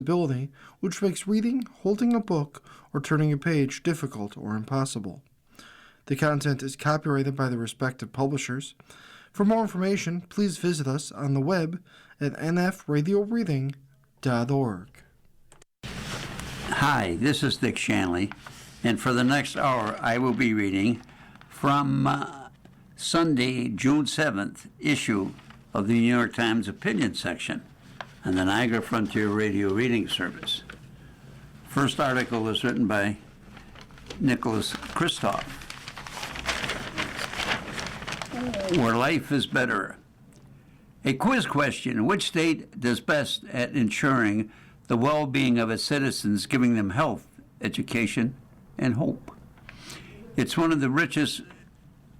ability, which makes reading, holding a book, or turning a page difficult or impossible. The content is copyrighted by the respective publishers. For more information, please visit us on the web at nfradioreading.org. Hi, this is Dick Shanley, and for the next hour I will be reading from Sunday, June 7th issue of the New York Times Opinion section on the Niagara Frontier Radio Reading Service. First article is written by Nicholas Kristof. Where life is better. A quiz question: which state does best at ensuring the well-being of its citizens, giving them health, education, and hope? It's one of the richest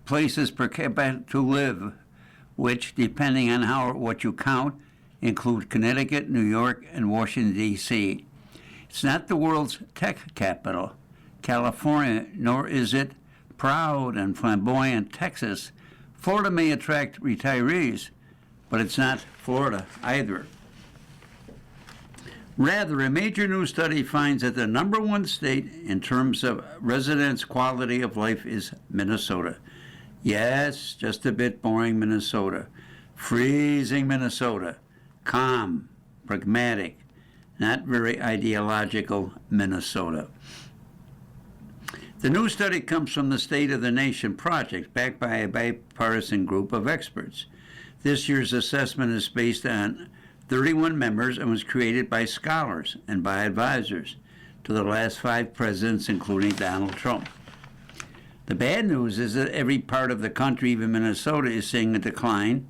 places per capita to live, which, depending on what you count, include Connecticut, New York, and Washington, D.C. It's not the world's tech capital, California, nor is it proud and flamboyant Texas. Florida may attract retirees, but it's not Florida either. Rather, a major new study finds that the number one state in terms of residents' quality of life is Minnesota. Yes, just a bit boring Minnesota. Freezing Minnesota. Calm, pragmatic, not very ideological Minnesota. The new study comes from the State of the Nation Project, backed by a bipartisan group of experts. This year's assessment is based on 31 members and was created by scholars and by advisors to the last 5 presidents, including Donald Trump. The bad news is that every part of the country, even Minnesota, is seeing a decline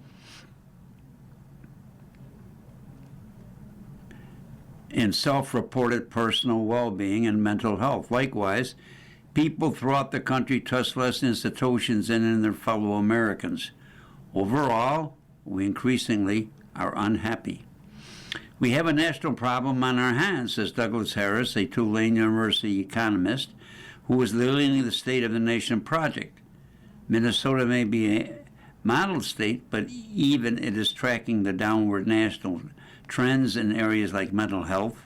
in self-reported personal well-being and mental health. Likewise, people throughout the country trust less institutions and in their fellow Americans. Overall, we increasingly are unhappy. We have a national problem on our hands, says Douglas Harris, a Tulane University economist who is leading the State of the Nation Project. Minnesota may be a model state, but even it is tracking the downward national trends in areas like mental health,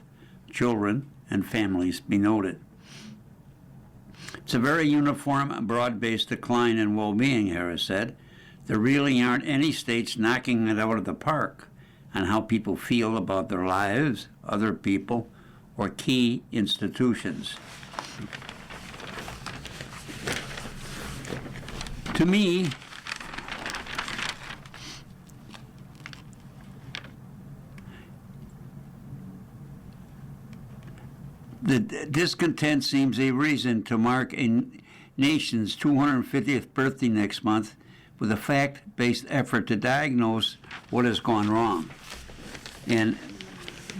children, and families be noted. It's a very uniform, broad-based decline in well-being, Harris said. There really aren't any states knocking it out of the park on how people feel about their lives, other people, or key institutions. To me, the discontent seems a reason to mark a nation's 250th birthday next month with a fact-based effort to diagnose what has gone wrong, and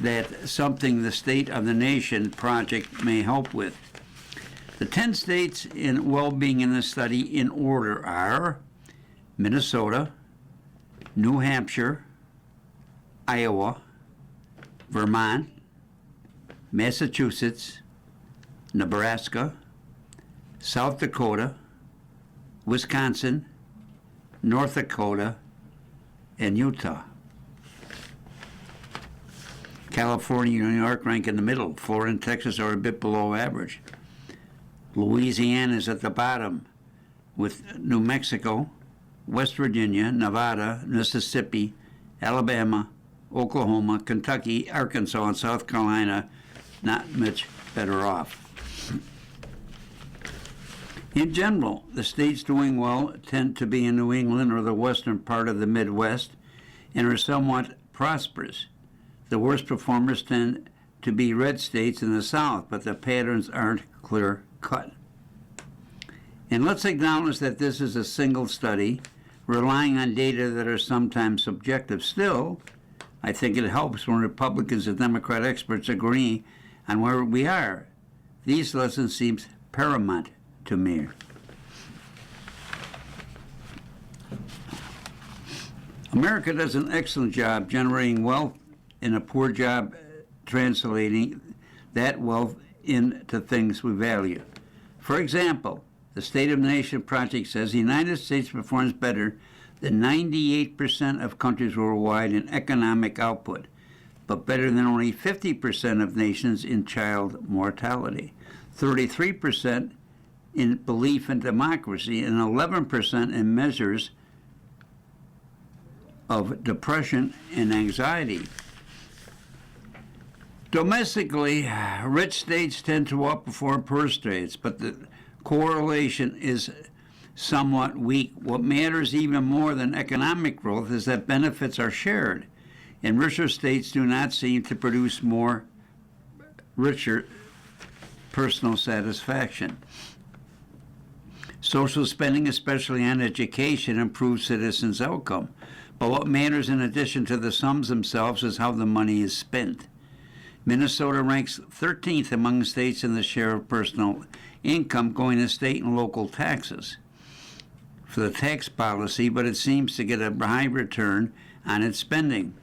that something the State of the Nation Project may help with. The 10 states in well-being in the study in order are Minnesota, New Hampshire, Iowa, Vermont, Massachusetts, Nebraska, South Dakota, Wisconsin, North Dakota, and Utah. California and New York rank in the middle. Florida and Texas are a bit below average. Louisiana is at the bottom, with New Mexico, West Virginia, Nevada, Mississippi, Alabama, Oklahoma, Kentucky, Arkansas, and South Carolina not much better off. In general, the states doing well tend to be in New England or the western part of the Midwest and are somewhat prosperous. The worst performers tend to be red states in the South, but the patterns aren't clear-cut. And let's acknowledge that this is a single study, relying on data that are sometimes subjective. Still, I think it helps when Republicans and Democrat experts agree on where we are. These lessons seem paramount to me. America does an excellent job generating wealth and a poor job translating that wealth into things we value. For example, the State of the Nation Project says the United States performs better than 98% of countries worldwide in economic output, but better than only 50% of nations in child mortality, 33% in belief in democracy, and 11% in measures of depression and anxiety. Domestically, rich states tend to outperform poor states, but the correlation is somewhat weak. What matters even more than economic growth is that benefits are shared, and richer states do not seem to produce more richer personal satisfaction. Social spending, especially on education, improves citizens' outcome. But what matters in addition to the sums themselves is how the money is spent. Minnesota ranks 13th among states in the share of personal income going to state and local taxes for the tax policy, but it seems to get a high return on its spending.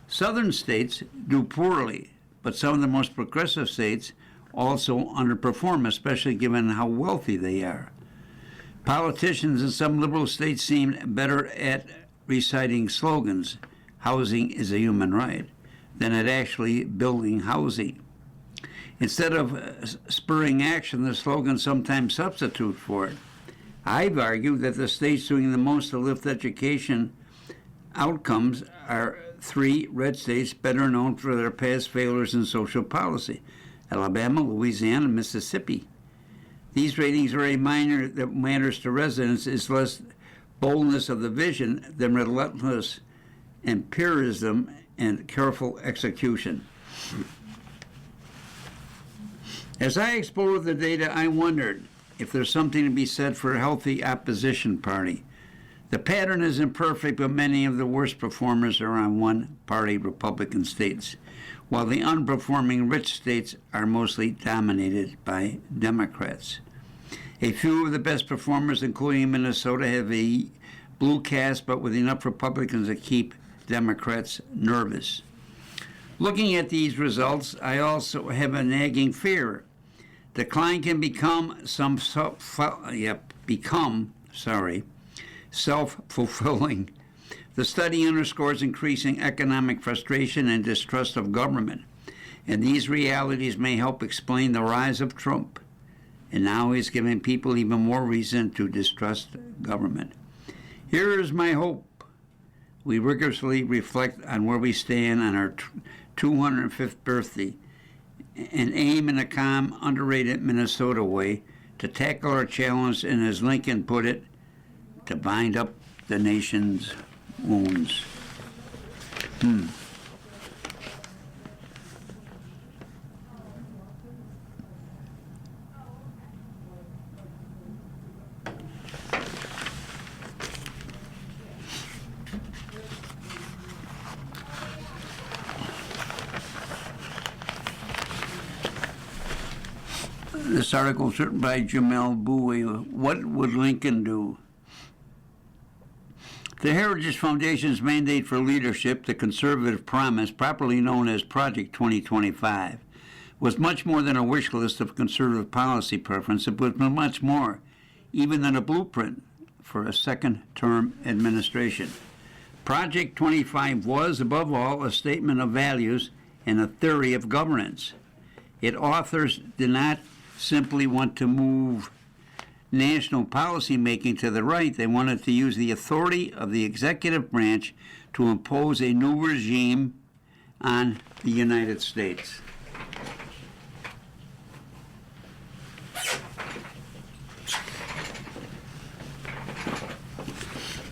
Southern states do poorly, but some of the most progressive states also underperform, especially given how wealthy they are. Politicians in some liberal states seem better at reciting slogans, "Housing is a human right," than at actually building housing. Instead of spurring action, the slogans sometimes substitute for it. I've argued that the states doing the most to lift education outcomes are three red states better known for their past failures in social policy: Alabama, Louisiana, and Mississippi. These ratings are a reminder that matters to residents is less boldness of the vision than relentless empiricism and careful execution. As I explored the data, I wondered if there's something to be said for a healthy opposition party. The pattern is imperfect, but many of the worst performers are on one-party Republican states, while the unperforming rich states are mostly dominated by Democrats. A few of the best performers, including Minnesota, have a blue cast, but with enough Republicans to keep Democrats nervous. Looking at these results, I also have a nagging fear. Decline can become self-fulfilling. The study underscores increasing economic frustration and distrust of government, and these realities may help explain the rise of Trump. And now he's giving people even more reason to distrust government. Here is my hope. We rigorously reflect on where we stand on our 205th birthday and aim in a calm, underrated Minnesota way to tackle our challenge, and as Lincoln put it, to bind up the nation's wounds. This article is written by Jamel Bowie. What would Lincoln do? The Heritage Foundation's mandate for leadership, the Conservative Promise, properly known as Project 2025, was much more than a wish list of conservative policy preference. It was much more, even than a blueprint for a second-term administration. Project 25 was, above all, a statement of values and a theory of governance. Its authors did not simply want to move national policy making to the right. They wanted to use the authority of the executive branch to impose a new regime on the United States.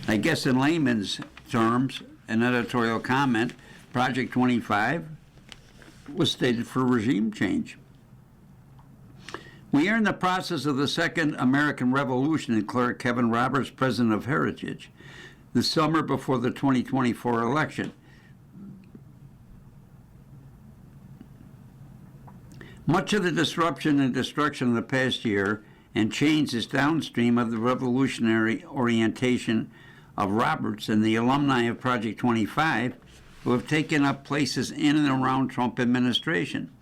I guess in layman's terms, an editorial comment, Project 25 was stated for regime change. We are in the process of the Second American Revolution, declared Kevin Roberts, president of Heritage, the summer before the 2024 election. Much of the disruption and destruction of the past year and change is downstream of the revolutionary orientation of Roberts and the alumni of Project 25 who have taken up places in and around Trump administration.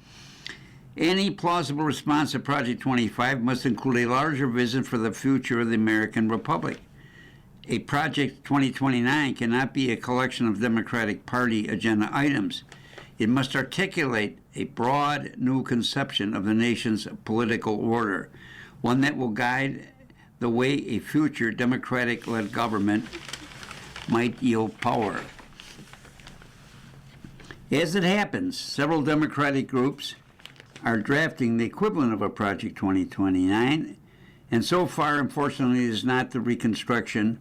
Any plausible response to Project 25 must include a larger vision for the future of the American Republic. A Project 2029 cannot be a collection of Democratic Party agenda items. It must articulate a broad new conception of the nation's political order, one that will guide the way a future Democratic-led government might yield power. As it happens, several Democratic groups are drafting the equivalent of a Project 2029, and so far, unfortunately, it is not the Reconstruction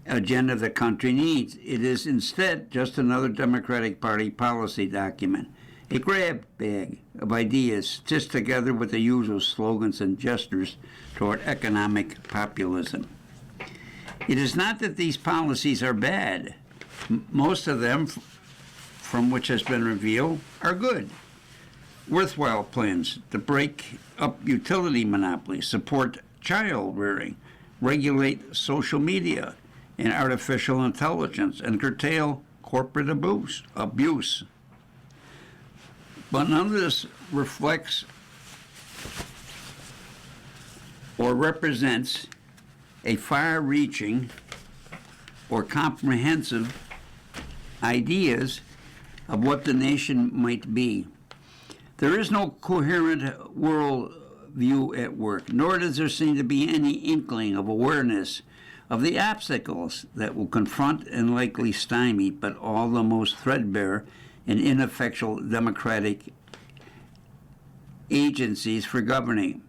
agenda the country needs. It is instead just another Democratic Party policy document, a grab bag of ideas stitched together with the usual slogans and gestures toward economic populism. It is not that these policies are bad. Most of them, from which has been revealed, are good. Worthwhile plans to break up utility monopolies, support child rearing, regulate social media and artificial intelligence, and curtail corporate abuse. But none of this reflects or represents a far-reaching or comprehensive ideas of what the nation might be. There is no coherent world view at work, nor does there seem to be any inkling of awareness of the obstacles that will confront and likely stymie but all the most threadbare and ineffectual democratic agencies for governing.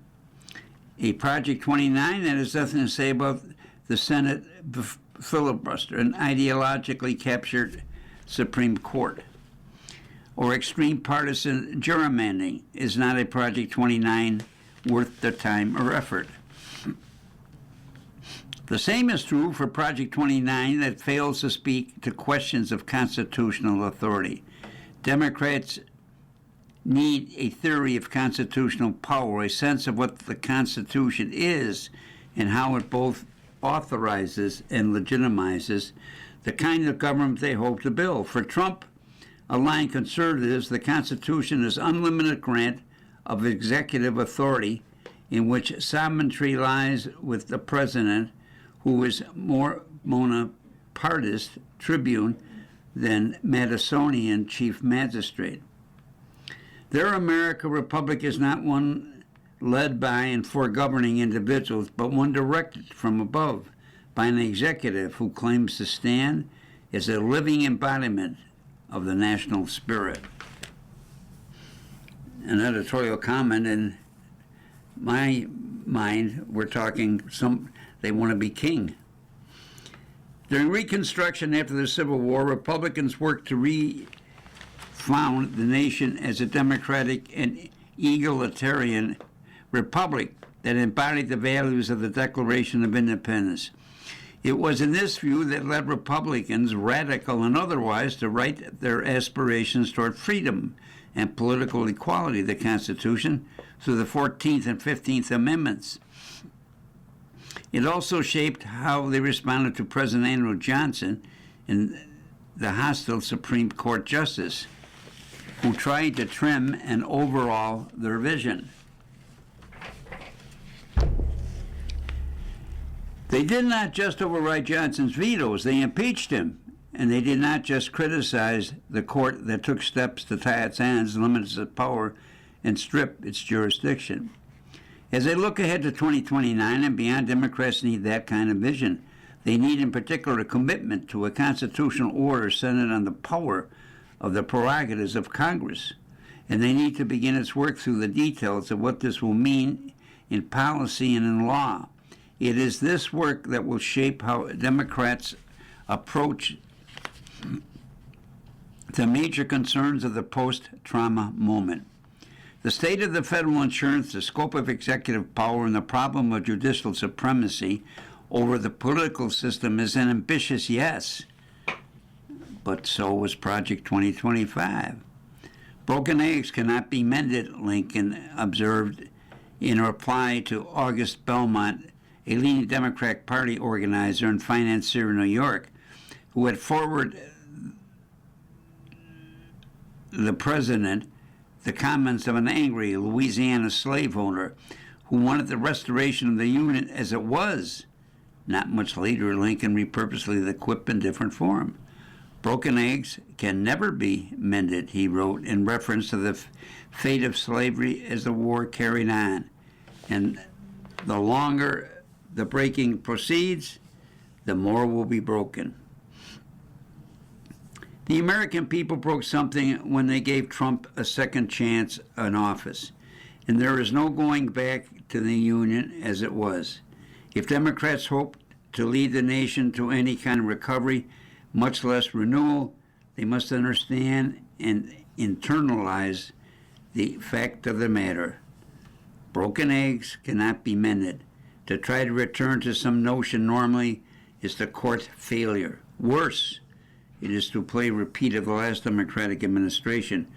A Project 29 that has nothing to say about the Senate filibuster, an ideologically captured Supreme Court, or extreme partisan gerrymandering is not a Project 29 worth the time or effort. The same is true for Project 29 that fails to speak to questions of constitutional authority. Democrats need a theory of constitutional power, a sense of what the Constitution is and how it both authorizes and legitimizes the kind of government they hope to build. For Trump, aligned conservatives, the Constitution is unlimited grant of executive authority in which sovereignty lies with the president, who is more Bonapartist tribune than Madisonian chief magistrate. Their America Republic is not one led by and for governing individuals, but one directed from above by an executive who claims to stand as a living embodiment of the national spirit. An editorial comment: in my mind, we're talking they want to be king. During Reconstruction after the Civil War, Republicans worked to refound the nation as a democratic and egalitarian republic that embodied the values of the Declaration of Independence. It was in this view that led Republicans, radical and otherwise, to write their aspirations toward freedom and political equality of the Constitution through the 14th and 15th Amendments. It also shaped how they responded to President Andrew Johnson and the hostile Supreme Court justice, who tried to trim and overhaul their vision. They did not just override Johnson's vetoes, they impeached him. And they did not just criticize the court that took steps to tie its hands, limit its power, and strip its jurisdiction. As they look ahead to 2029 and beyond, Democrats need that kind of vision. They need, in particular, a commitment to a constitutional order centered on the power of the prerogatives of Congress. And they need to begin its work through the details of what this will mean in policy and in law. It is this work that will shape how Democrats approach the major concerns of the post-trauma moment. The state of the federal insurance, the scope of executive power, and the problem of judicial supremacy over the political system is an ambitious yes, but so was Project 2025. Broken eggs cannot be mended, Lincoln observed in a reply to August Belmont, a leading Democratic Party organizer and financier in New York, who had forwarded the president the comments of an angry Louisiana slaveowner who wanted the restoration of the Union as it was. Not much later, Lincoln repurposed the quip in different form. Broken eggs can never be mended, he wrote, in reference to the fate of slavery as the war carried on. And the longer the breaking proceeds, the more will be broken. The American people broke something when they gave Trump a second chance in office, and there is no going back to the Union as it was. If Democrats hope to lead the nation to any kind of recovery, much less renewal, they must understand and internalize the fact of the matter. Broken eggs cannot be mended. To try to return to some notion normally is to court failure. Worse, it is to play repeat of the last Democratic administration,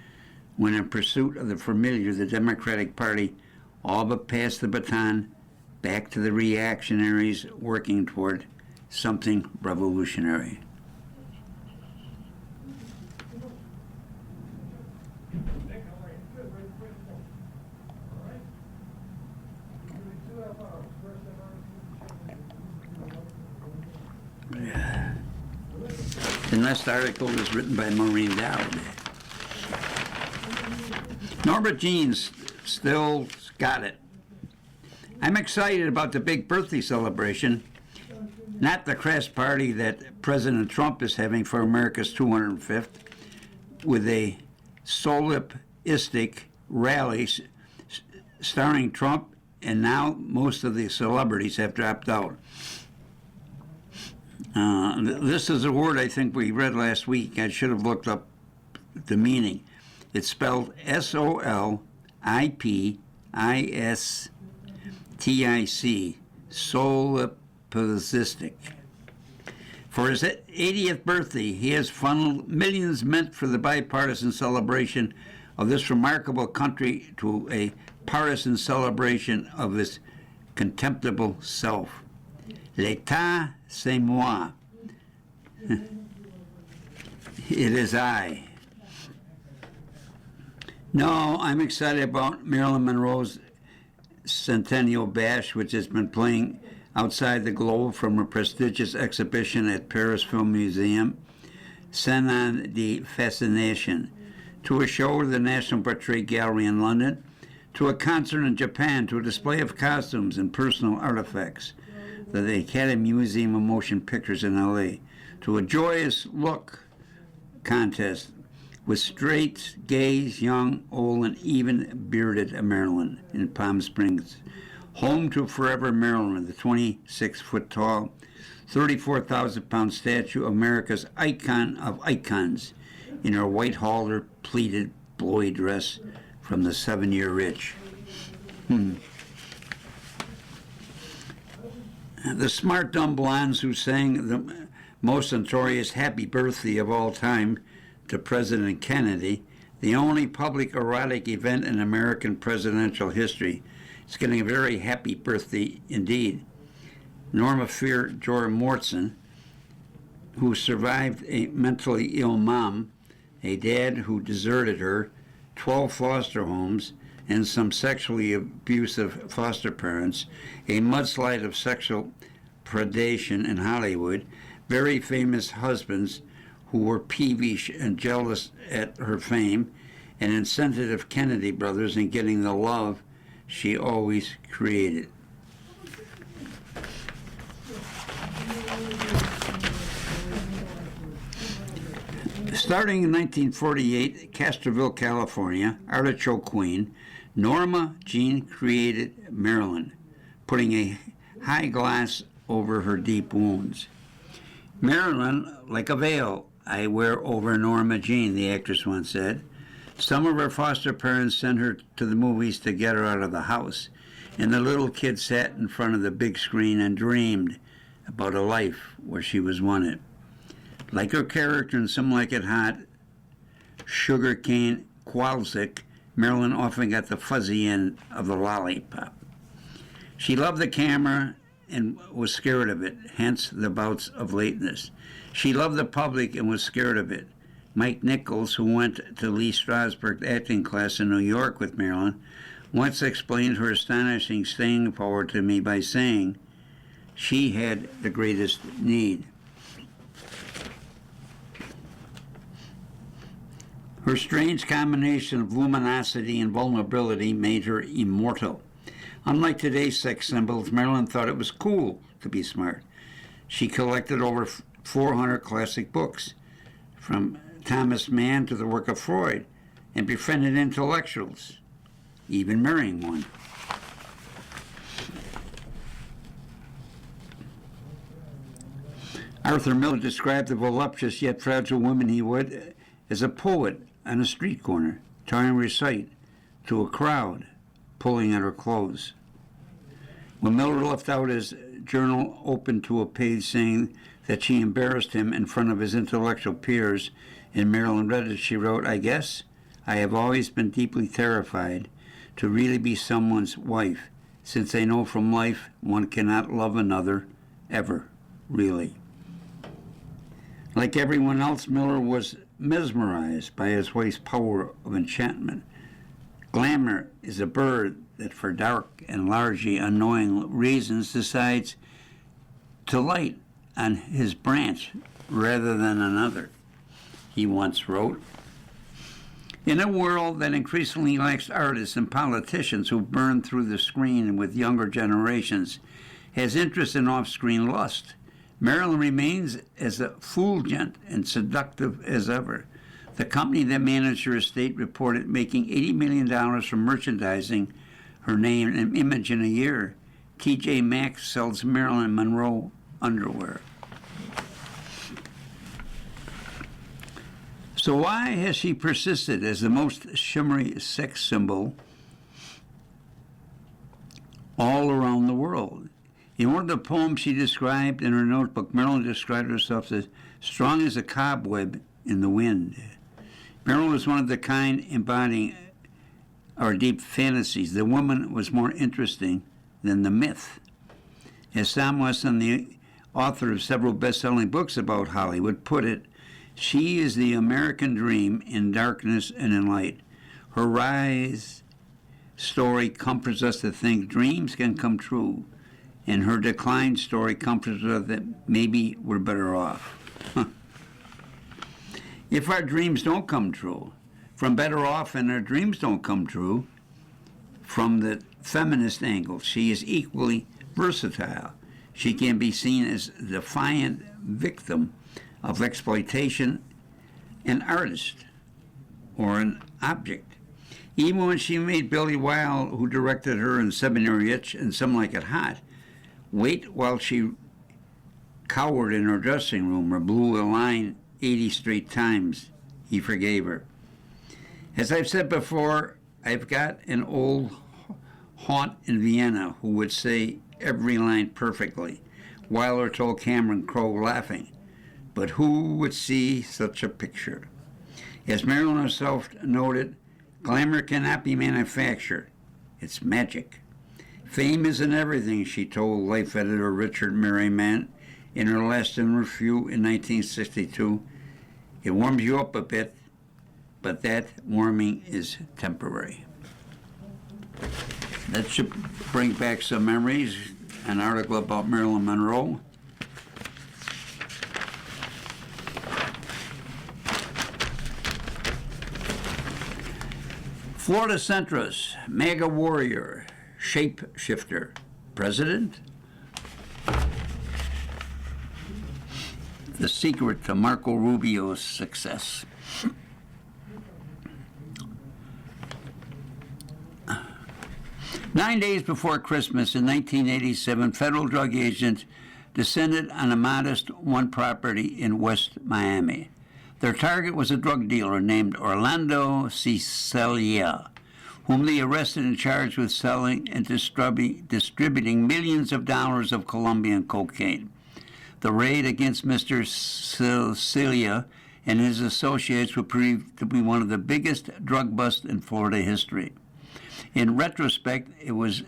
when in pursuit of the familiar, the Democratic Party all but passed the baton back to the reactionaries working toward something revolutionary. The next article was written by Maureen Dowd. Norma Jean's still got it. I'm excited about the big birthday celebration, not the crass party that President Trump is having for America's 205th, with a solipsistic rally starring Trump, and now most of the celebrities have dropped out. This is a word I think we read last week. I should have looked up the meaning. It's spelled SOLIPISTIC, solipsistic. For his 80th birthday, he has funneled millions meant for the bipartisan celebration of this remarkable country to a partisan celebration of his contemptible self. L'État, c'est moi. It is I. No, I'm excited about Marilyn Monroe's Centennial Bash, which has been playing outside the globe from a prestigious exhibition at Paris Film Museum, Scène de Fascination, to a show at the National Portrait Gallery in London, to a concert in Japan, to a display of costumes and personal artifacts at the Academy Museum of Motion Pictures in L.A., to a joyous look contest with straights, gays, young, old, and even bearded Maryland in Palm Springs. Home to Forever Maryland, the 26-foot-tall, 34,000-pound statue of America's icon of icons in her white halter pleated blowy dress from the 7-Year Itch. The smart dumb blondes who sang the most notorious happy birthday of all time to President Kennedy, the only public erotic event in American presidential history, is getting a very happy birthday indeed. Norma Fear Joy Morton, who survived a mentally ill mom, a dad who deserted her, 12 foster homes, and some sexually abusive foster parents, a mudslide of sexual predation in Hollywood, very famous husbands who were peevish and jealous at her fame, and insensitive Kennedy brothers in getting the love she always created. Starting in 1948, Castroville, California, Artichoke Queen, Norma Jean created Marilyn, putting a high glass over her deep wounds. Marilyn, like a veil, I wear over Norma Jean, the actress once said. Some of her foster parents sent her to the movies to get her out of the house, and the little kid sat in front of the big screen and dreamed about a life where she was wanted. Like her character in Some Like It Hot, Sugarcane Kowalczyk, Marilyn often got the fuzzy end of the lollipop. She loved the camera and was scared of it, hence the bouts of lateness. She loved the public and was scared of it. Mike Nichols, who went to Lee Strasberg acting class in New York with Marilyn, once explained her astonishing staying power to me by saying, "She had the greatest need." Her strange combination of luminosity and vulnerability made her immortal. Unlike today's sex symbols, Marilyn thought it was cool to be smart. She collected over 400 classic books, from Thomas Mann to the work of Freud, and befriended intellectuals, even marrying one. Arthur Miller described the voluptuous yet fragile woman he would as a poet on a street corner, trying to recite to a crowd, pulling at her clothes. When Miller left out his journal open to a page saying that she embarrassed him in front of his intellectual peers, and Marilyn read it, she wrote, "I guess I have always been deeply terrified to really be someone's wife, since I know from life one cannot love another, ever, really." Like everyone else, Miller was mesmerized by his wife's power of enchantment. Glamour is a bird that for dark and largely unknowing reasons decides to light on his branch rather than another, he once wrote. In a world that increasingly lacks artists and politicians who burn through the screen with younger generations, has interest in off-screen lust, Marilyn remains as effulgent and seductive as ever. The company that managed her estate reported making $80 million from merchandising her name and image in a year. TJ Maxx sells Marilyn Monroe underwear. So why has she persisted as the most shimmery sex symbol all around the world? In one of the poems she described in her notebook, Marilyn described herself as strong as a cobweb in the wind. Marilyn was one of the kind embodying our deep fantasies. The woman was more interesting than the myth. As Sam Weston, the author of several best-selling books about Hollywood, put it, she is the American dream in darkness and in light. Her rise story comforts us to think dreams can come true, and her decline story comforts us that maybe we're better off. If our dreams don't come true, from better off and our dreams don't come true, from the feminist angle, she is equally versatile. She can be seen as a defiant victim of exploitation, an artist, or an object. Even when she made Billy Wilde, who directed her in 7-Year Itch and Some Like It Hot, wait while she cowered in her dressing room or blew a line 80 straight times, he forgave her. As I've said before, I've got an old haunt in Vienna who would say every line perfectly. Wilder told Cameron Crowe, laughing, but who would see such a picture? As Marilyn herself noted, glamour cannot be manufactured. It's magic. Fame isn't everything, she told Life editor Richard Merriman in her last interview in 1962. It warms you up a bit, but that warming is temporary. That should bring back some memories. An article about Marilyn Monroe. Florida centrist, MAGA warrior, shapeshifter, president. The secret to Marco Rubio's success. Nine days before Christmas in 1987, federal drug agents descended on a modest one property in West Miami. Their target was a drug dealer named Orlando Cecilia, whom they arrested and charged with selling and distributing millions of dollars of Colombian cocaine. The raid against Mr. Cecilia and his associates would prove to be one of the biggest drug busts in Florida history. In retrospect, it was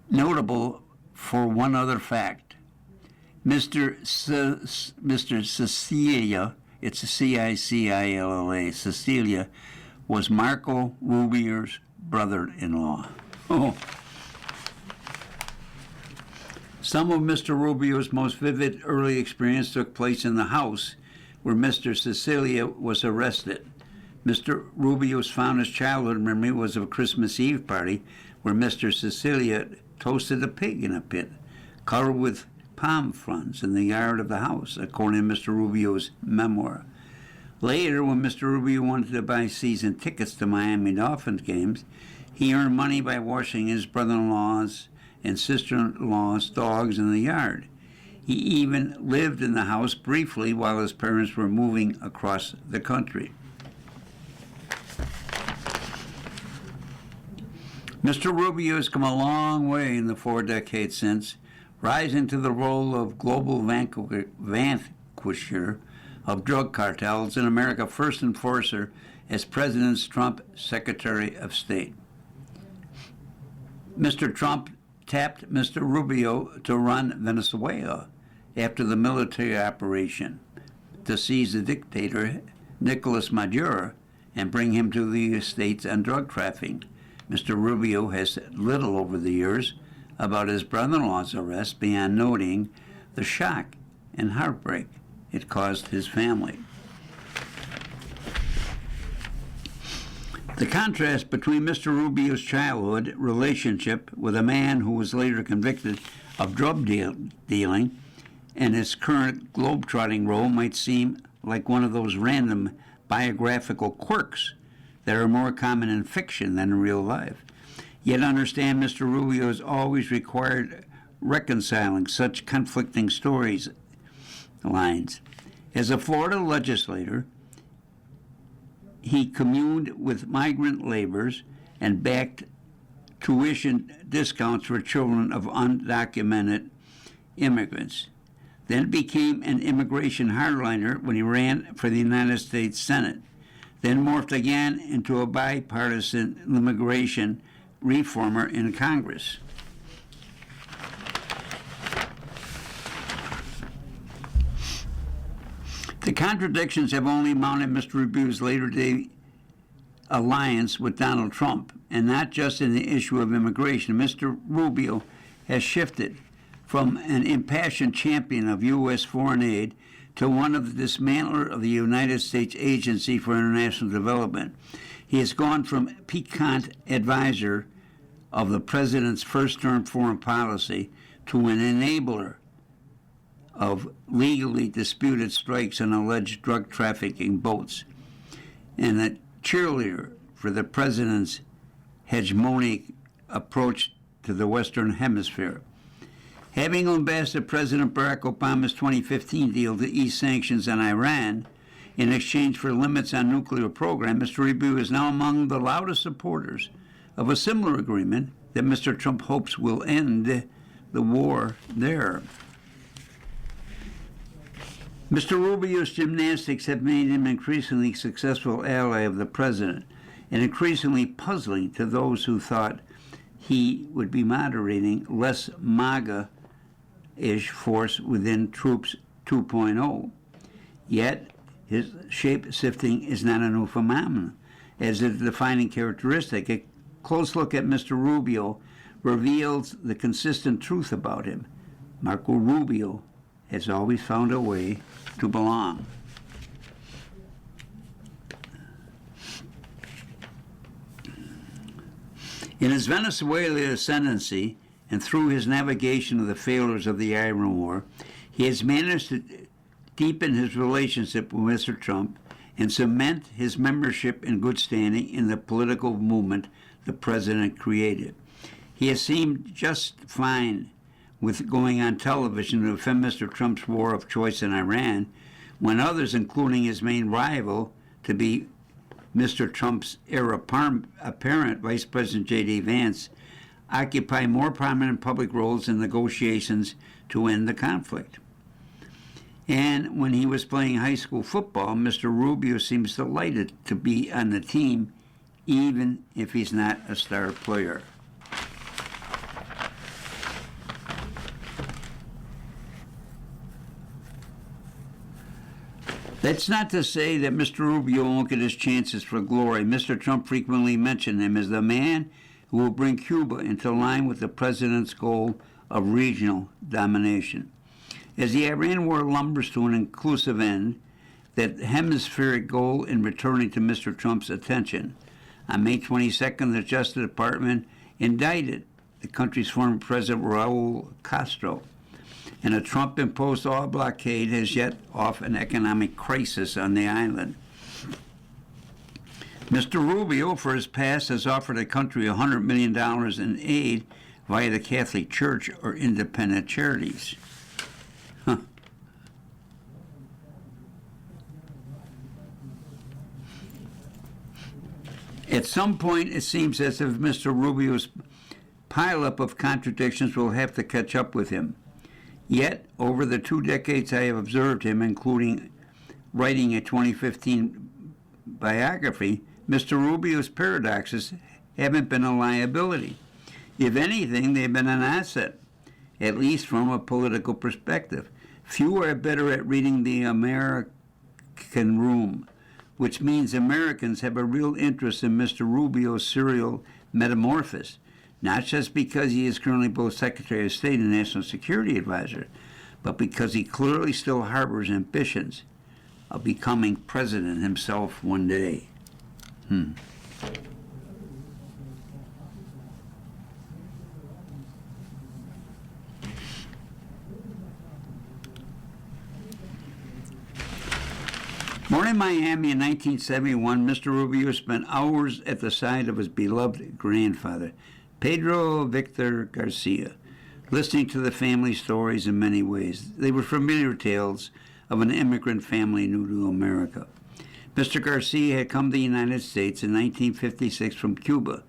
notable for one other fact. Mr. Cecilia, it's Cicilla, Cecilia, was Marco Rubio's brother-in-law. Oh. Some of Mr. Rubio's most vivid early experience took place in the house where Mr. Cecilia was arrested. Mr. Rubio's fondest childhood memory was of a Christmas Eve party where Mr. Cecilia toasted a pig in a pit, covered with palm fronds in the yard of the house, according to Mr. Rubio's memoir. Later, when Mr. Rubio wanted to buy season tickets to Miami Dolphins games, he earned money by washing his brother-in-law's and sister-in-law's dogs in the yard. He even lived in the house briefly while his parents were moving across the country. Mr. Rubio has come a long way in the 4 decades since, rising to the role of global vanquisher of drug cartels and America's first enforcer as President Trump's Secretary of State. Mr. Trump tapped Mr. Rubio to run Venezuela after the military operation to seize the dictator Nicolas Maduro and bring him to the United States on drug trafficking. Mr. Rubio has said little over the years about his brother-in-law's arrest beyond noting the shock and heartbreak it caused his family. The contrast between Mr. Rubio's childhood relationship with a man who was later convicted of drug dealing and his current globetrotting role might seem like one of those random biographical quirks that are more common in fiction than in real life. Yet understand Mr. Rubio has always required reconciling such conflicting stories lines. As a Florida legislator, he communed with migrant laborers and backed tuition discounts for children of undocumented immigrants. Then became an immigration hardliner when he ran for the United States Senate. Then morphed again into a bipartisan immigration reformer in Congress. The contradictions have only mounted Mr. Rubio's later-day alliance with Donald Trump, and not just in the issue of immigration. Mr. Rubio has shifted from an impassioned champion of U.S. foreign aid to one of the dismantler of the United States Agency for International Development. He has gone from piquant advisor of the president's first-term foreign policy to an enabler of legally disputed strikes on alleged drug trafficking boats, and a cheerleader for the president's hegemonic approach to the Western Hemisphere. Having lambasted President Barack Obama's 2015 deal to ease sanctions on Iran in exchange for limits on nuclear program, Mr. Rubio is now among the loudest supporters of a similar agreement that Mr. Trump hopes will end the war there. Mr. Rubio's gymnastics have made him an increasingly successful ally of the president and increasingly puzzling to those who thought he would be moderating less MAGA-ish force within Troops 2.0. Yet, his shape-shifting is not a new phenomenon. As a defining characteristic, a close look at Mr. Rubio reveals the consistent truth about him. Marco Rubio has always found a way to belong. In his Venezuela ascendancy and through his navigation of the failures of the Iran War, he has managed to deepen his relationship with Mr. Trump and cement his membership in good standing in the political movement the president created. He has seemed just fine with going on television to defend Mr. Trump's war of choice in Iran, when others, including his main rival to be Mr. Trump's heir apparent, Vice President J.D. Vance, occupy more prominent public roles in negotiations to end the conflict. And when he was playing high school football, Mr. Rubio seems delighted to be on the team, even if he's not a star player. That's not to say that Mr. Rubio won't get his chances for glory. Mr. Trump frequently mentioned him as the man who will bring Cuba into line with the president's goal of regional domination. As the Iran war lumbers to an inclusive end, that hemispheric goal in returning to Mr. Trump's attention. On May 22nd, the Justice Department indicted the country's former president, Raul Castro, and a Trump-imposed oil blockade has yet off an economic crisis on the island. Mr. Rubio, for his past, has offered the country $100 million in aid via the Catholic Church or independent charities. At some point, it seems as if Mr. Rubio's pileup of contradictions will have to catch up with him. Yet, over the 2 decades I have observed him, including writing a 2015 biography, Mr. Rubio's paradoxes haven't been a liability. If anything, they've been an asset, at least from a political perspective. Few are better at reading the American room, which means Americans have a real interest in Mr. Rubio's serial metamorphosis, not just because he is currently both Secretary of State and National Security Advisor, but because he clearly still harbors ambitions of becoming president himself one day. Born in Miami in 1971, Mr. Rubio spent hours at the side of his beloved grandfather, Pedro Victor Garcia, listening to the family stories in many ways. They were familiar tales of an immigrant family new to America. Mr. Garcia had come to the United States in 1956 from Cuba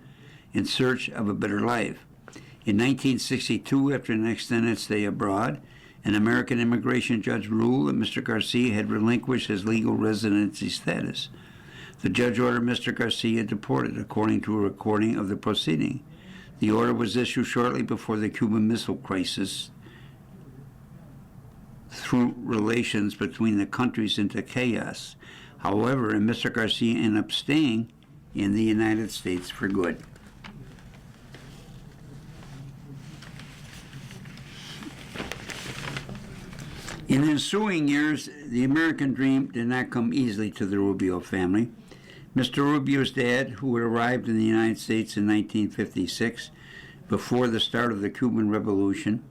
in search of a better life. In 1962, after an extended stay abroad, an American immigration judge ruled that Mr. Garcia had relinquished his legal residency status. The judge ordered Mr. Garcia deported, according to a recording of the proceeding. The order was issued shortly before the Cuban Missile Crisis threw relations between the countries into chaos. However, Mr. Garcia ended up staying in the United States for good. In the ensuing years, the American dream did not come easily to the Rubio family. Mr. Rubio's dad, who had arrived in the United States in 1956, before the start of the Cuban Revolution,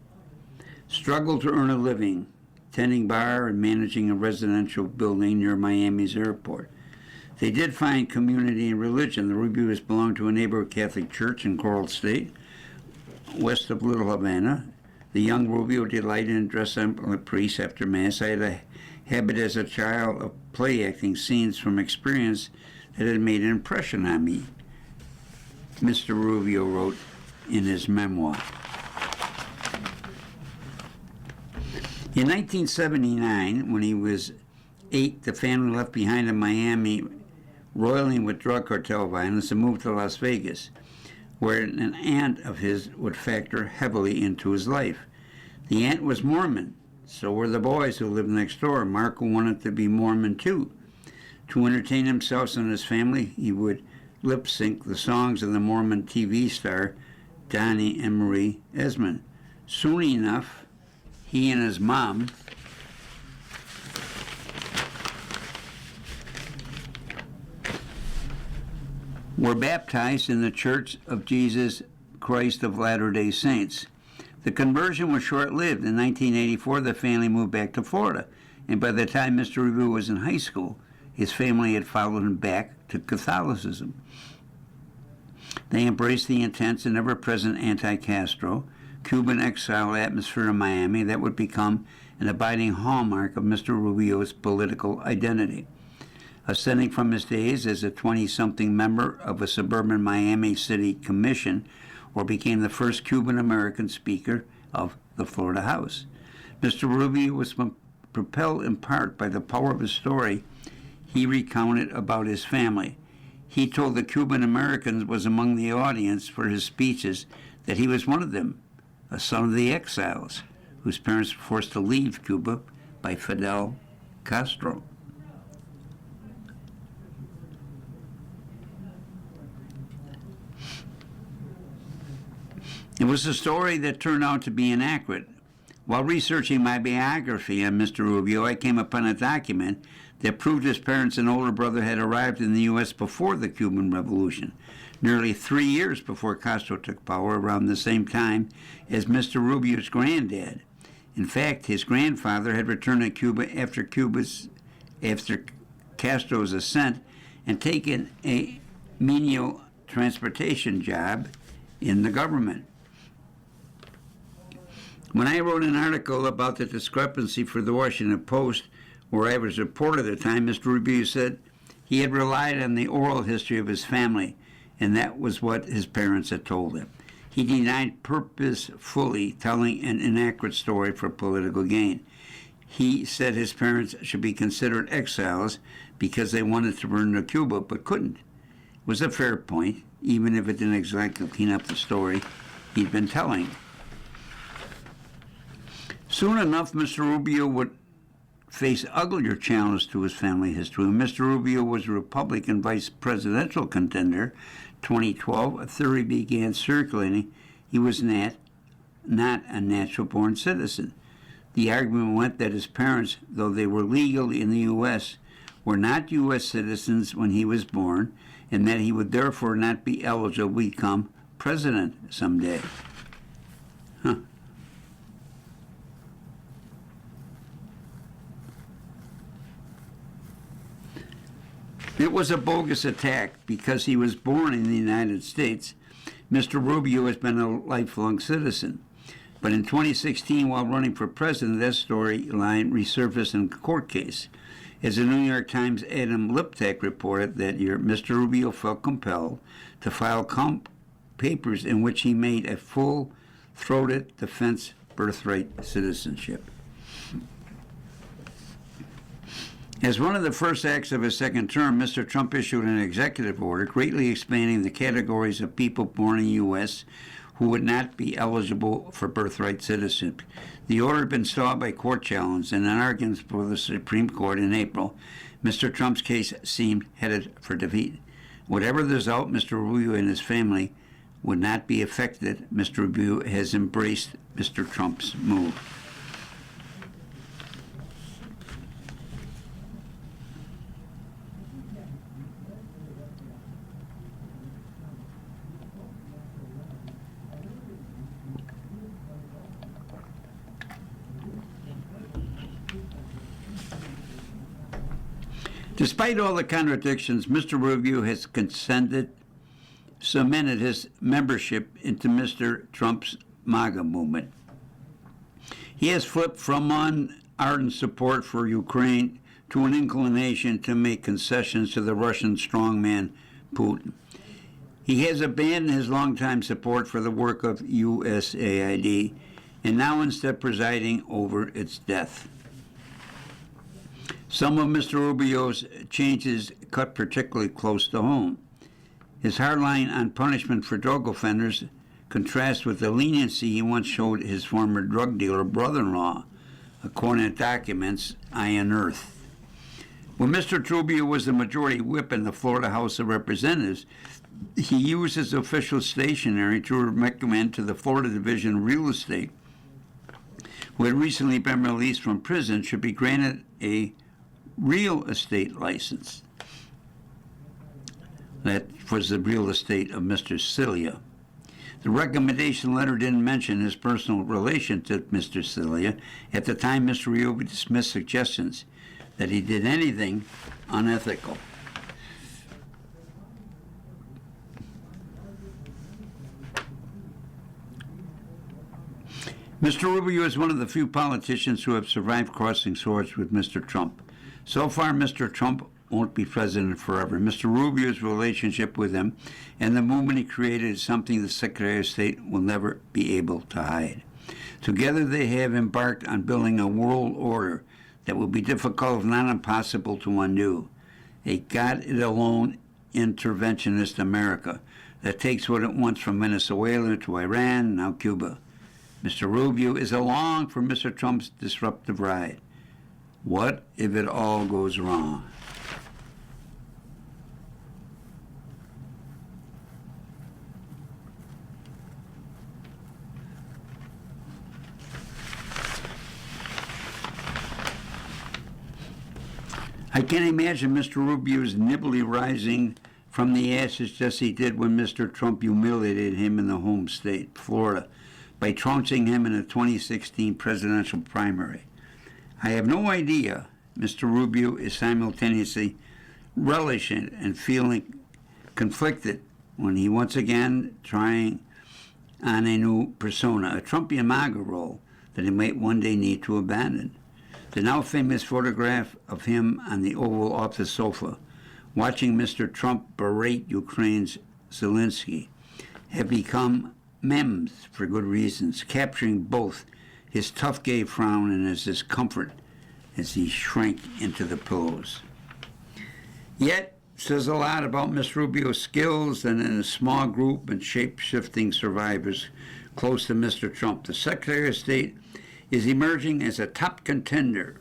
struggled to earn a living, tending bar and managing a residential building near Miami's airport. They did find community and religion. The Rubios belonged to a neighborhood Catholic church in Coral State, west of Little Havana. The young Rubio delighted in dress up like a priest after Mass. I had a habit as a child of play acting scenes from experience that had made an impression on me, Mr. Rubio wrote in his memoir. In 1979, when he was 8, the family left behind in Miami, roiling with drug cartel violence, and moved to Las Vegas, where an aunt of his would factor heavily into his life. The aunt was Mormon, so were the boys who lived next door. Marco wanted to be Mormon too. To entertain himself and his family, he would lip-sync the songs of the Mormon TV star Donnie and Marie Esmond. Soon enough, he and his mom were baptized in the Church of Jesus Christ of Latter-day Saints. The conversion was short-lived. In 1984, the family moved back to Florida, and by the time Mr. Rubio was in high school, his family had followed him back to Catholicism. They embraced the intense and ever-present anti-Castro, Cuban exile atmosphere in Miami that would become an abiding hallmark of Mr. Rubio's political identity. Ascending from his days as a 20-something member of a suburban Miami City Commission, or became the first Cuban-American Speaker of the Florida House. Mr. Rubio was propelled in part by the power of his story he recounted about his family. He told the Cuban Americans was among the audience for his speeches that he was one of them, a son of the exiles, whose parents were forced to leave Cuba by Fidel Castro. It was a story that turned out to be inaccurate. While researching my biography on Mr. Rubio, I came upon a document that proved his parents and older brother had arrived in the U.S. before the Cuban Revolution, nearly 3 years before Castro took power, around the same time as Mr. Rubio's granddad. In fact, his grandfather had returned to Cuba after Castro's ascent and taken a menial transportation job in the government. When I wrote an article about the discrepancy for the Washington Post, where I was reporter at the time, Mr. Rubio said he had relied on the oral history of his family, and that was what his parents had told him. He denied purposefully telling an inaccurate story for political gain. He said his parents should be considered exiles because they wanted to return to Cuba but couldn't. It was a fair point, even if it didn't exactly clean up the story he'd been telling. Soon enough, Mr. Rubio would face uglier challenges to his family history. When Mr. Rubio was a Republican vice presidential contender, 2012, a theory began circulating he was not a natural-born citizen. The argument went that his parents, though they were legal in the U.S., were not U.S. citizens when he was born, and that he would therefore not be eligible to become president someday. It was a bogus attack because he was born in the United States. Mr. Rubio has been a lifelong citizen. But in 2016, while running for president, that storyline resurfaced in a court case. As the New York Times' Adam Liptak reported that year, Mr. Rubio felt compelled to file papers in which he made a full-throated defense birthright citizenship. As one of the first acts of his second term, Mr. Trump issued an executive order greatly expanding the categories of people born in the U.S. who would not be eligible for birthright citizenship. The order had been stalled by court challenge and an argument before the Supreme Court in April. Mr. Trump's case seemed headed for defeat. Whatever the result, Mr. Rubio and his family would not be affected. Mr. Rubio has embraced Mr. Trump's move. Despite all the contradictions, Mr. Rubio has cemented his membership into Mr. Trump's MAGA movement. He has flipped from ardent support for Ukraine to an inclination to make concessions to the Russian strongman Putin. He has abandoned his longtime support for the work of USAID and now instead presiding over its death. Some of Mr. Rubio's changes cut particularly close to home. His hard line on punishment for drug offenders contrasts with the leniency he once showed his former drug dealer brother-in-law, according to documents I unearthed. When Mr. Rubio was the majority whip in the Florida House of Representatives, he used his official stationery to recommend to the Florida Division of Real Estate, who had recently been released from prison, should be granted a real estate license. That was the real estate of Mr. Cilia. The recommendation letter didn't mention his personal relation to Mr. Cilia. At the time, Mr. Rubio dismissed suggestions that he did anything unethical. Mr. Rubio is one of the few politicians who have survived crossing swords with Mr. Trump. So far, Mr. Trump won't be president forever. Mr. Rubio's relationship with him and the movement he created is something the Secretary of State will never be able to hide. Together, they have embarked on building a world order that will be difficult, if not impossible, to undo. A God-it-alone interventionist America that takes what it wants from Venezuela to Iran, now Cuba. Mr. Rubio is along for Mr. Trump's disruptive ride. What if it all goes wrong? I can't imagine Mr. Rubio's nimbly rising from the ashes just as he did when Mr. Trump humiliated him in the home state, Florida, by trouncing him in the 2016 presidential primary. I have no idea Mr. Rubio is simultaneously relishing and feeling conflicted when he once again trying on a new persona, a Trumpian MAGA role that he might one day need to abandon. The now famous photograph of him on the Oval Office sofa, watching Mr. Trump berate Ukraine's Zelensky, have become memes for good reasons, capturing both his tough gay frown and his discomfort as he shrank into the pillows. Yet, says a lot about Mr. Rubio's skills and in a small group and shape-shifting survivors close to Mr. Trump. The Secretary of State is emerging as a top contender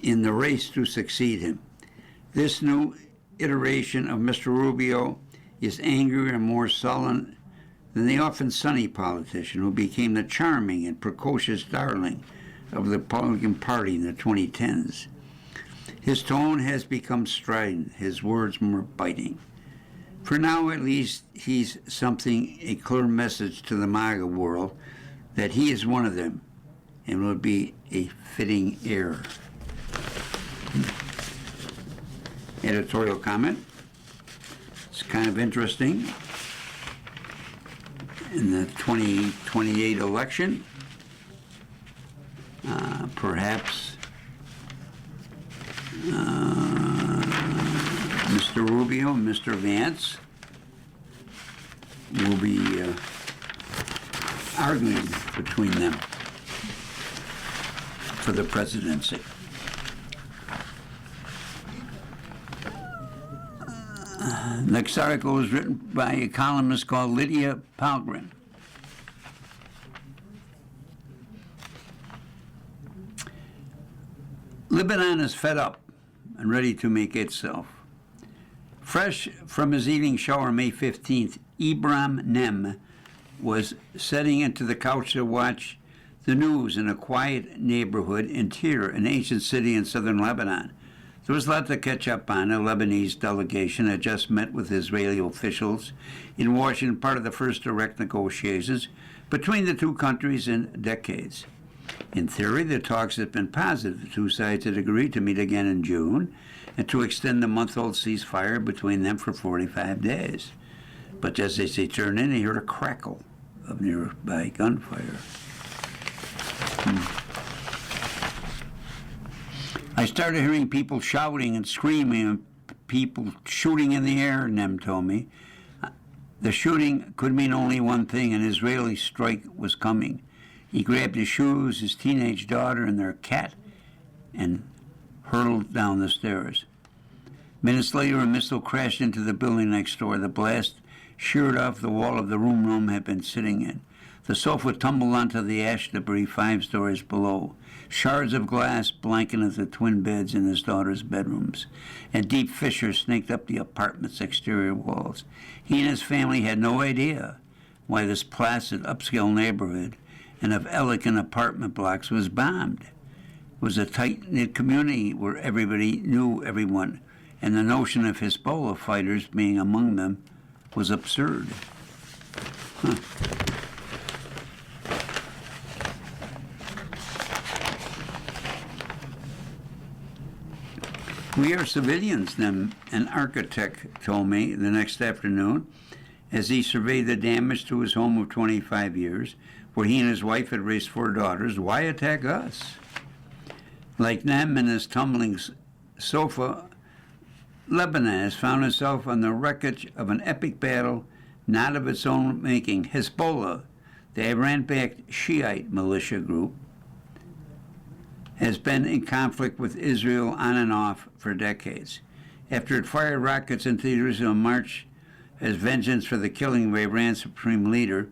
in the race to succeed him. This new iteration of Mr. Rubio is angrier and more sullen than the often sunny politician who became the charming and precocious darling of the Republican Party in the 2010s. His tone has become strident, his words more biting. For now, at least, he's something, a clear message to the MAGA world that he is one of them and will be a fitting heir. Editorial comment. It's kind of interesting. In the 2028 election, perhaps Mr. Rubio and Mr. Vance will be arguing between them for the presidency. Next article was written by a columnist called Lydia Palgren. Lebanon is fed up and ready to make itself. Fresh from his evening shower May 15th, Ibram Nem was setting into the couch to watch the news in a quiet neighborhood in Tyre, an ancient city in southern Lebanon. There was a lot to catch up on. A Lebanese delegation had just met with Israeli officials in Washington, part of the first direct negotiations between the two countries in decades. In theory, the talks had been positive. The two sides had agreed to meet again in June and to extend the month-old ceasefire between them for 45 days. But just as they turned in, they heard a crackle of nearby gunfire. I started hearing people shouting and screaming and people shooting in the air, Nem told me. The shooting could mean only one thing: an Israeli strike was coming. He grabbed his shoes, his teenage daughter, and their cat and hurtled down the stairs. Minutes later, a missile crashed into the building next door. The blast sheared off the wall of the room Noam had been sitting in. The sofa tumbled onto the ash debris 5 stories below. Shards of glass blanketed the twin beds in his daughter's bedrooms, and deep fissures snaked up the apartment's exterior walls. He and his family had no idea why this placid, upscale neighborhood and of elegant apartment blocks was bombed. It was a tight-knit community where everybody knew everyone, and the notion of Hezbollah fighters being among them was absurd. We are civilians, an architect told me the next afternoon as he surveyed the damage to his home of 25 years, where he and his wife had raised 4 daughters. Why attack us? Like Nem and his tumbling sofa, Lebanon has found itself on the wreckage of an epic battle not of its own making. Hezbollah, the Iran-backed Shiite militia group, has been in conflict with Israel on and off for decades. After it fired rockets into Israel in March as vengeance for the killing of Iran's supreme leader,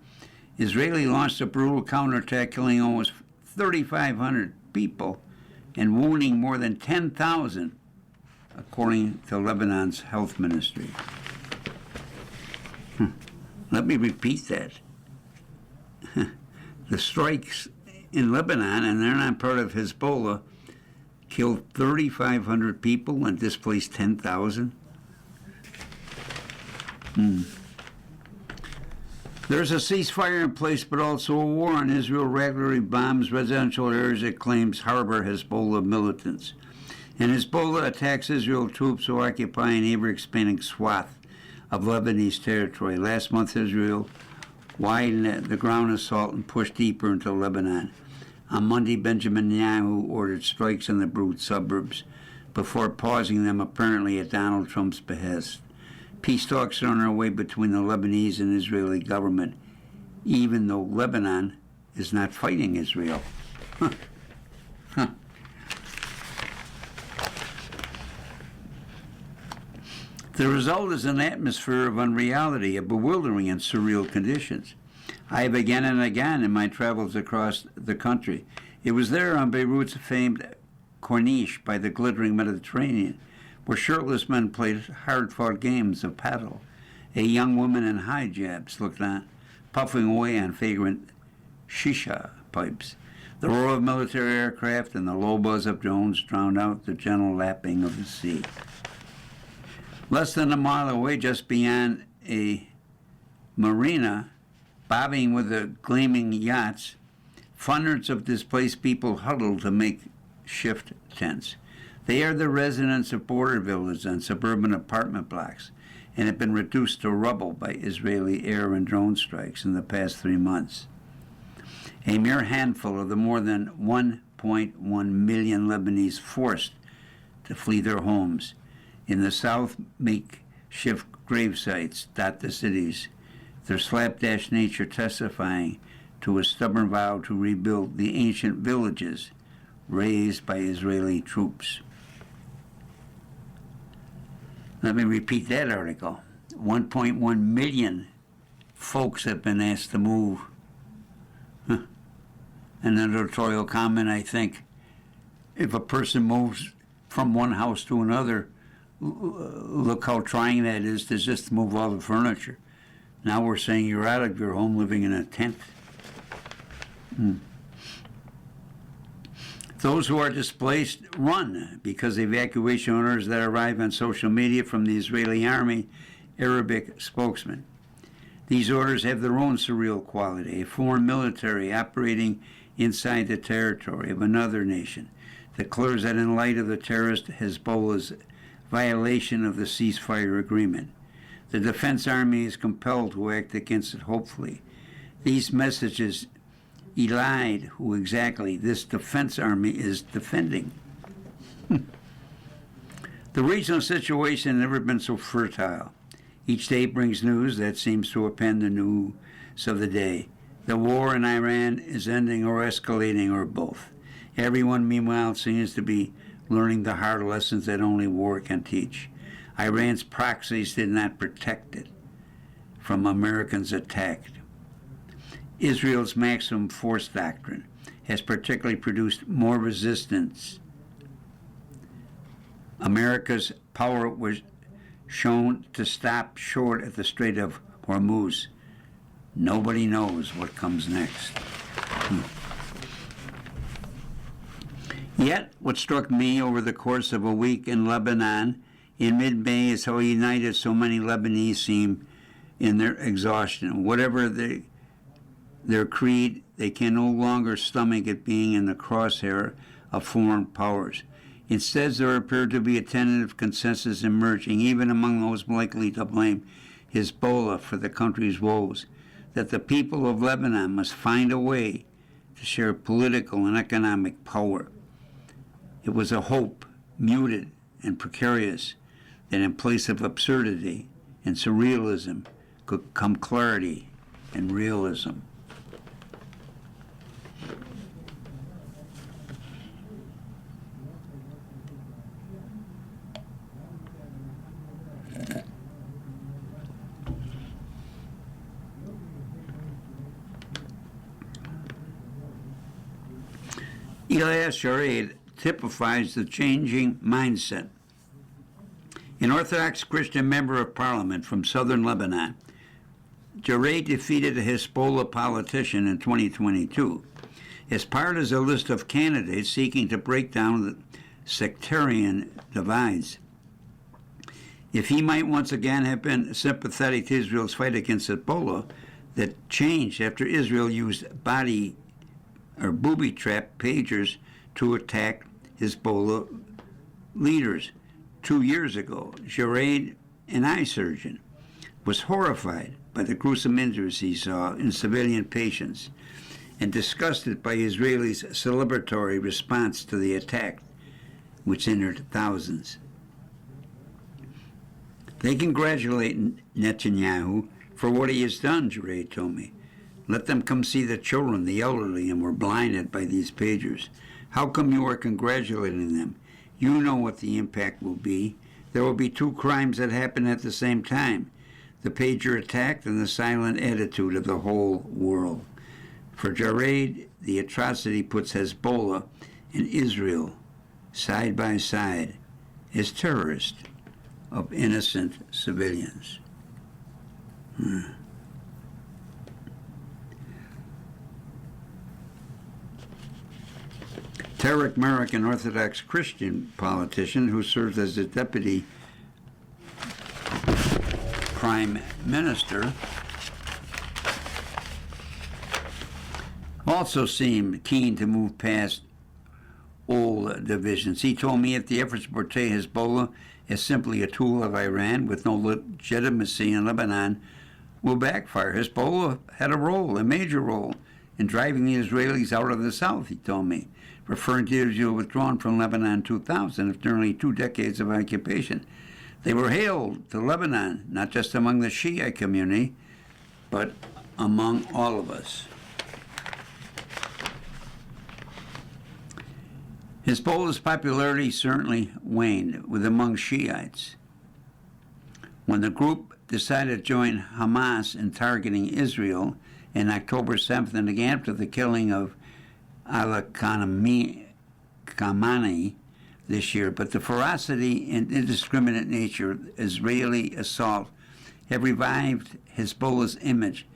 Israeli launched a brutal counterattack, killing almost 3,500 people and wounding more than 10,000, according to Lebanon's health ministry. Let me repeat that. The strikes in Lebanon, and they're not part of Hezbollah, killed 3,500 people and displaced 10,000. There's a ceasefire in place, but also a war on Israel regularly bombs residential areas it claims harbor Hezbollah militants. And Hezbollah attacks Israel troops who occupy an ever-expanding swath of Lebanese territory. Last month, Israel widened the ground assault and pushed deeper into Lebanon. On Monday, Benjamin Netanyahu ordered strikes in the Beirut suburbs before pausing them apparently at Donald Trump's behest. Peace talks are underway between the Lebanese and Israeli government, even though Lebanon is not fighting Israel. The result is an atmosphere of unreality, of bewildering and surreal conditions. I have again and again in my travels across the country. It was there on Beirut's famed Corniche by the glittering Mediterranean, where shirtless men played hard-fought games of paddle. A young woman in hijabs looked on, puffing away on fragrant shisha pipes. The roar of military aircraft and the low buzz of drones drowned out the gentle lapping of the sea. Less than a mile away, just beyond a marina, bobbing with the gleaming yachts, hundreds of displaced people huddled to make shift tents. They are the residents of border villages and suburban apartment blocks and have been reduced to rubble by Israeli air and drone strikes in the past 3 months. A mere handful of the more than 1.1 million Lebanese forced to flee their homes. In the south, makeshift grave sites dot the cities, their slapdash nature testifying to a stubborn vow to rebuild the ancient villages raised by Israeli troops. Let me repeat that article. 1.1 million folks have been asked to move. An editorial comment, I think, if a person moves from one house to another, look how trying that is to just move all the furniture. Now we're saying you're out of your home living in a tent. Those who are displaced run because of evacuation orders that arrive on social media from the Israeli army, Arabic spokesman. These orders have their own surreal quality, a foreign military operating inside the territory of another nation declares that in light of the terrorist Hezbollah's violation of the ceasefire agreement, the Defense Army is compelled to act against it hopefully. These messages elide who exactly this Defense Army is defending. The regional situation has never been so fertile. Each day brings news that seems to append the news of the day. The war in Iran is ending or escalating or both. Everyone, meanwhile, seems to be learning the hard lessons that only war can teach. Iran's proxies did not protect it from Americans attacked. Israel's maximum force doctrine has particularly produced more resistance. America's power was shown to stop short at the Strait of Hormuz. Nobody knows what comes next. Yet, what struck me over the course of a week in Lebanon in mid-May is how united so many Lebanese seem in their exhaustion. Whatever their creed, they can no longer stomach it being in the crosshair of foreign powers. Instead, there appeared to be a tentative consensus emerging, even among those likely to blame Hezbollah for the country's woes, that the people of Lebanon must find a way to share political and economic power. It was a hope, muted and precarious, that in place of absurdity and surrealism could come clarity and realism. Elias Jared typifies the changing mindset. An Orthodox Christian member of parliament from southern Lebanon, Jared defeated a Hezbollah politician in 2022. As part of a list of candidates seeking to break down sectarian divides. If he might once again have been sympathetic to Israel's fight against Hezbollah, that changed after Israel used booby-trap pagers to attack Hezbollah leaders. 2 years ago, Jared, an eye surgeon, was horrified by the gruesome injuries he saw in civilian patients and disgusted by Israelis' celebratory response to the attack, which injured thousands. They congratulate Netanyahu for what he has done, Jared told me. Let them come see the children, the elderly, and were blinded by these pagers. How come you are congratulating them? You know what the impact will be. There will be two crimes that happen at the same time. The pager attack and the silent attitude of the whole world. For Jared, the atrocity puts Hezbollah and Israel side by side as terrorists of innocent civilians. Tarek Merrick, an Orthodox Christian politician who served as the deputy prime minister, also seemed keen to move past old divisions. He told me if the efforts to portray Hezbollah as simply a tool of Iran with no legitimacy in Lebanon will backfire. Hezbollah had a major role, in driving the Israelis out of the south, he told me, referring to Israel withdrawn from Lebanon in 2000 after nearly 2 decades of occupation. They were hailed to Lebanon, not just among the Shiite community, but among all of us. Hezbollah's popularity certainly waned with among Shiites. When the group decided to join Hamas in targeting Israel on October 7th, and again after the killing of Ali Khamenei this year, but the ferocity and indiscriminate nature of Israeli assault have revived Hezbollah's image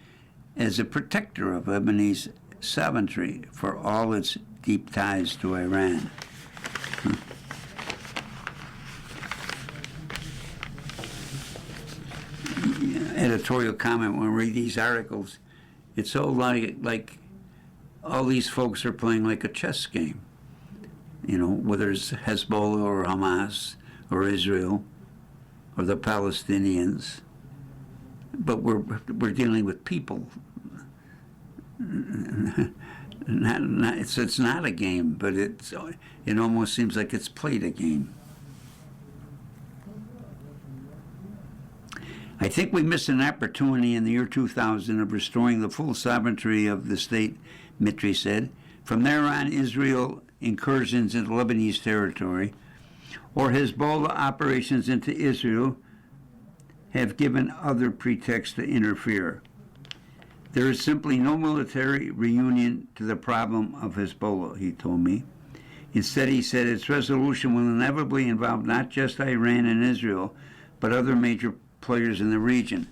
as a protector of Lebanese sovereignty for all its deep ties to Iran. Editorial comment when we read these articles, it's so like all these folks are playing like a chess game. You know, whether it's Hezbollah or Hamas or Israel or the Palestinians, but we're dealing with people. It's not a game, but it almost seems like it's played a game. I think we missed an opportunity in the year 2000 of restoring the full sovereignty of the state, Mitri said. From there on, Israel incursions into Lebanese territory or Hezbollah operations into Israel have given other pretexts to interfere. There is simply no military reunion to the problem of Hezbollah, he told me. Instead, he said its resolution will inevitably involve not just Iran and Israel, but other major players in the region.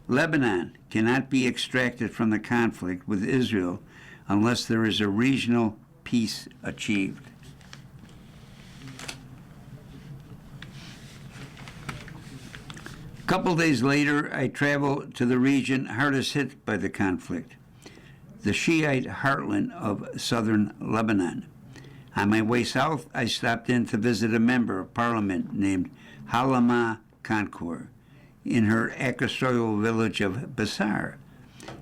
Lebanon cannot be extracted from the conflict with Israel unless there is a regional peace achieved. A couple days later, I traveled to the region hardest hit by the conflict, the Shiite heartland of southern Lebanon. On my way south, I stopped in to visit a member of parliament named Halima Kankour in her accessorial village of Basar,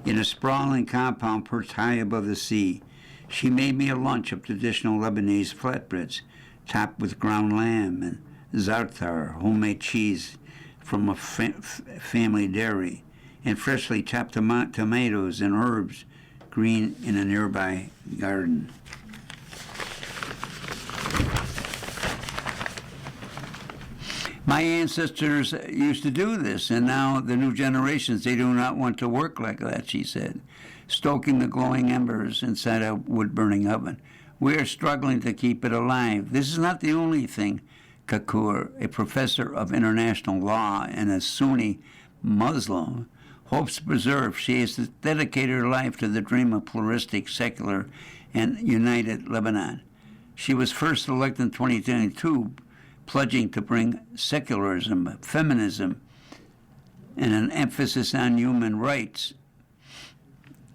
in a sprawling compound perched high above the sea. She made me a lunch of traditional Lebanese flatbreads, topped with ground lamb and za'atar, homemade cheese from a family dairy, and freshly chopped tomatoes and herbs green in a nearby garden. My ancestors used to do this, and now the new generations, they do not want to work like that, she said, stoking the glowing embers inside a wood-burning oven. We are struggling to keep it alive. This is not the only thing Kankour, a professor of international law and a Sunni Muslim, hopes to preserve. She has dedicated her life to the dream of pluralistic, secular, and united Lebanon. She was first elected in 2022, pledging to bring secularism, feminism, and an emphasis on human rights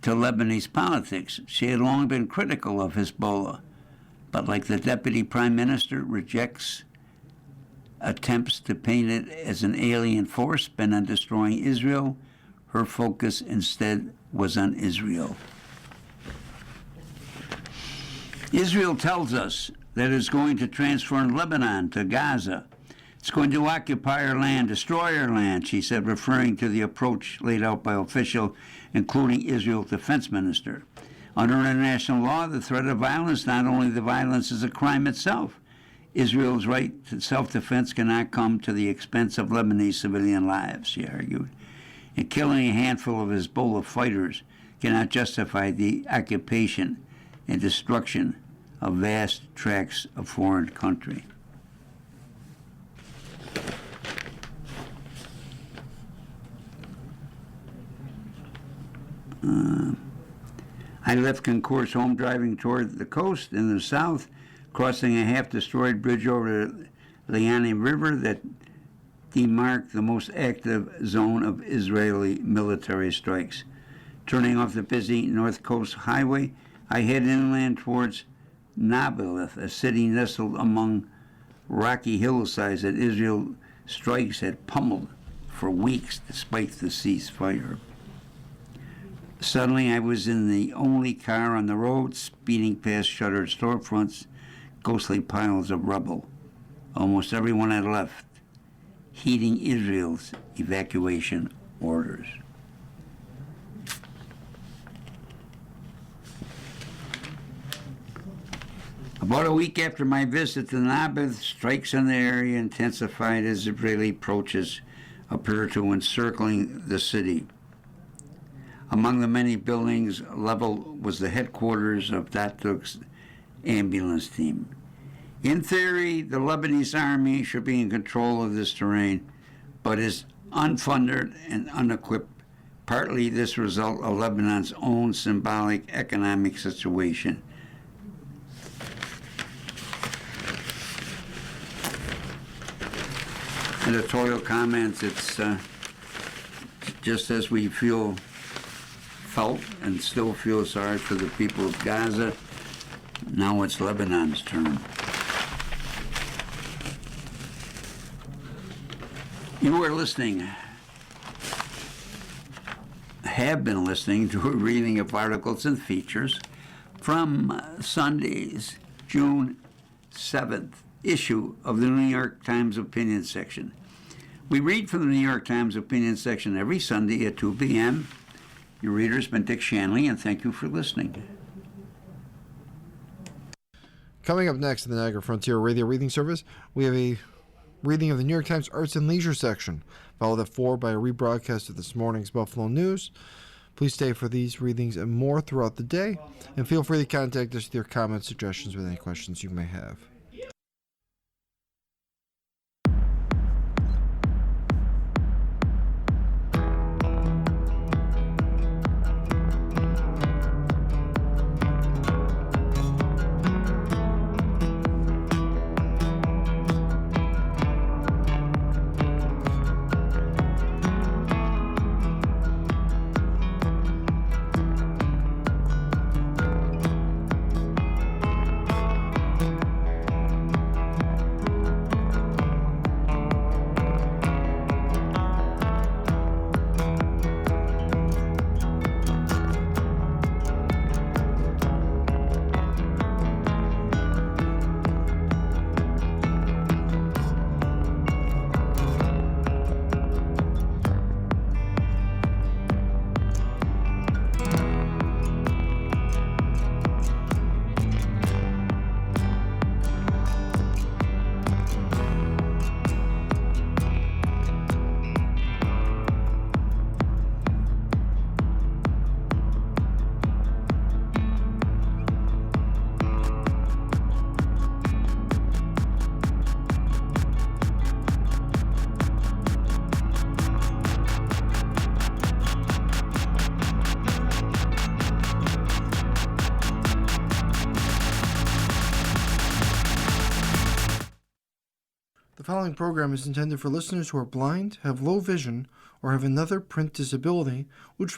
to Lebanese politics. She had long been critical of Hezbollah, but like the deputy prime minister, rejects attempts to paint it as an alien force bent on destroying Israel. Her focus instead was on Israel. Israel tells us that it's going to transform Lebanon to Gaza. It's going to occupy our land, destroy our land, she said, referring to the approach laid out by officials, including Israel's defense minister. Under international law, the threat of violence, not only the violence, is a crime itself. Israel's right to self-defense cannot come to the expense of Lebanese civilian lives, she argued. And killing a handful of Hezbollah fighters cannot justify the occupation and destruction of vast tracts of foreign country. I left Concourse home driving toward the coast in the south, crossing a half-destroyed bridge over the Liani River that demarked the most active zone of Israeli military strikes. Turning off the busy North Coast Highway, I head inland towards Nablus, a city nestled among rocky hillsides that Israel strikes had pummeled for weeks despite the ceasefire. Suddenly, I was in the only car on the road, speeding past shuttered storefronts, ghostly piles of rubble. Almost everyone had left, heeding Israel's evacuation orders. About a week after my visit to Nablus, strikes in the area intensified as Israeli approaches appeared to encircling the city. Among the many buildings leveled was the headquarters of Datuk's ambulance team. In theory, the Lebanese army should be in control of this terrain, but is unfunded and unequipped. Partly this result of Lebanon's own symbolic economic situation. Editorial comments, it's just as we felt and still feel sorry for the people of Gaza, now it's Lebanon's turn. You are listening, have been listening to a reading of articles and features from Sunday's June 7th issue of the New York Times Opinion section. We read from the New York Times Opinion section every Sunday at 2 p.m. Your reader has been Dick Shanley, and thank you for listening. Coming up next in the Niagara Frontier Radio Reading Service, we have a reading of the New York Times Arts and Leisure section, followed at 4 by a rebroadcast of this morning's Buffalo News. Please stay for these readings and more throughout the day, and feel free to contact us with your comments, suggestions, with any questions you may have. following program is intended for listeners who are blind, have low vision, or have another print disability, which